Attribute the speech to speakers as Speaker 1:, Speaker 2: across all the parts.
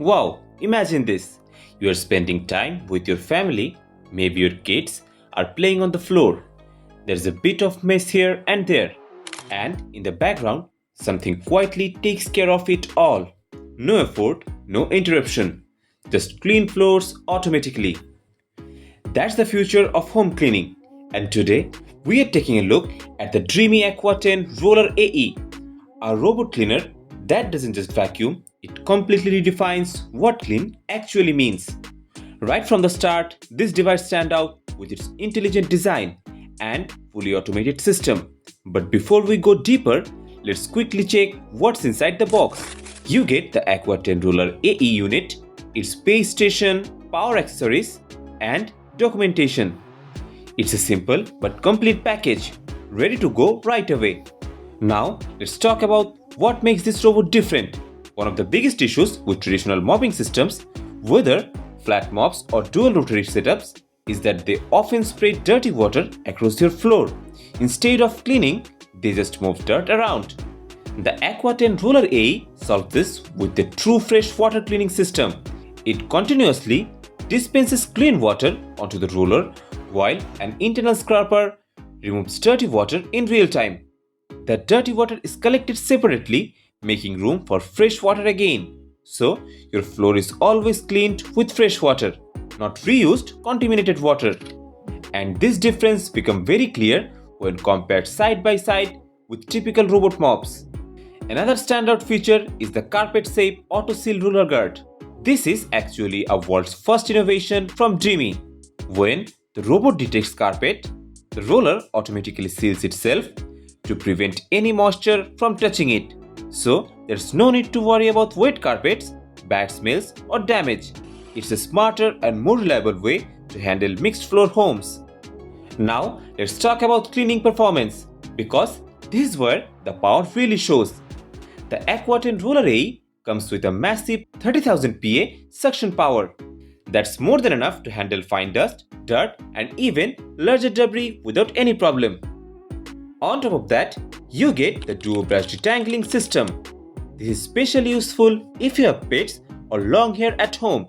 Speaker 1: Wow, imagine this. You are spending time with your family, maybe your kids are playing on the floor. There's a bit of mess here and there, and in the background, something quietly takes care of it all. No effort, no interruption, just clean floors automatically. That's the future of home cleaning. And today, we are taking a look at the Dreame Aqua10 Roller AE, a robot cleaner that doesn't just vacuum, it completely redefines what clean actually means. Right from the start, this device stands out with its intelligent design and fully automated system. But before we go deeper, let's quickly check what's inside the box. You get the Aqua10 Roller AE unit, its base station, power accessories, and documentation. It's a simple but complete package, ready to go right away. Now, let's talk about what makes this robot different. One of the biggest issues with traditional mopping systems, whether flat mops or dual rotary setups, is that they often spray dirty water across your floor. Instead of cleaning, they just move dirt around. The Aqua10 Roller AE solves this with the true fresh water cleaning system. It continuously dispenses clean water onto the roller while an internal scraper removes dirty water in real time. The dirty water is collected separately, making room for fresh water again. So, your floor is always cleaned with fresh water, not reused contaminated water. And this difference becomes very clear when compared side by side with typical robot mops. Another standout feature is the carpet-safe auto-seal roller guard. This is actually a world's first innovation from Dreame. When the robot detects carpet, the roller automatically seals itself to prevent any moisture from touching it. So, there's no need to worry about wet carpets, bad smells, or damage. It's a smarter and more reliable way to handle mixed floor homes. Now, let's talk about cleaning performance, because this is where the power really shows. The Aqua10 Roller AE comes with a massive 30,000 PA suction power. That's more than enough to handle fine dust, dirt, and even larger debris without any problem. On top of that, you get the duo brush detangling system. This is especially useful if you have pets or long hair at home.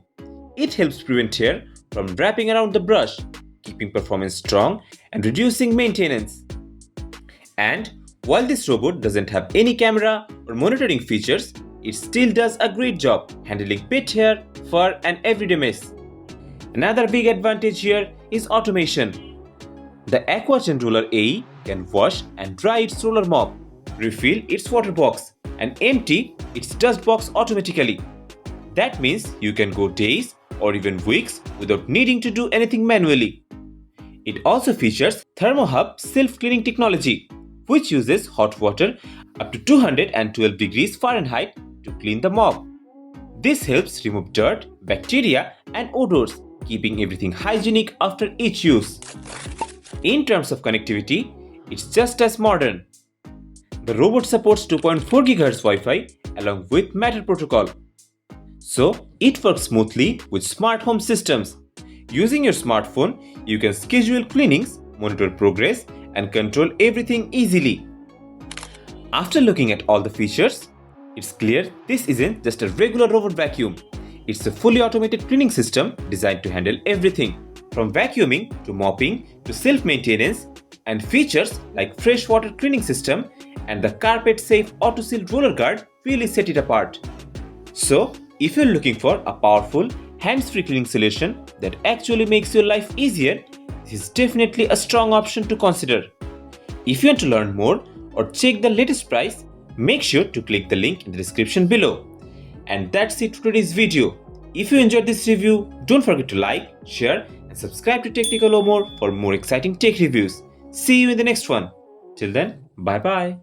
Speaker 1: It helps prevent hair from wrapping around the brush, keeping performance strong and reducing maintenance. And while this robot doesn't have any camera or monitoring features, it still does a great job handling pet hair, fur, and everyday mess. Another big advantage here is automation. The Aqua10 Roller AE can wash and dry its roller mop, refill its water box, and empty its dust box automatically. That means you can go days or even weeks without needing to do anything manually. It also features ThermoHub self-cleaning technology, which uses hot water up to 212 degrees Fahrenheit to clean the mop. This helps remove dirt, bacteria, and odors, keeping everything hygienic after each use. In terms of connectivity, it's just as modern. The robot supports 2.4 GHz Wi-Fi along with Matter protocol. So, it works smoothly with smart home systems. Using your smartphone, you can schedule cleanings, monitor progress, and control everything easily. After looking at all the features, it's clear this isn't just a regular robot vacuum. It's a fully automated cleaning system designed to handle everything, from vacuuming to mopping to self-maintenance, and features like fresh water cleaning system and the carpet-safe auto-seal roller guard really set it apart. So, if you're looking for a powerful, hands-free cleaning solution that actually makes your life easier, this is definitely a strong option to consider. If you want to learn more or check the latest price, make sure to click the link in the description below. And that's it for today's video. If you enjoyed this review, don't forget to like, share, and subscribe to Technicalomor for more exciting tech reviews. See you in the next one. Till then, bye bye.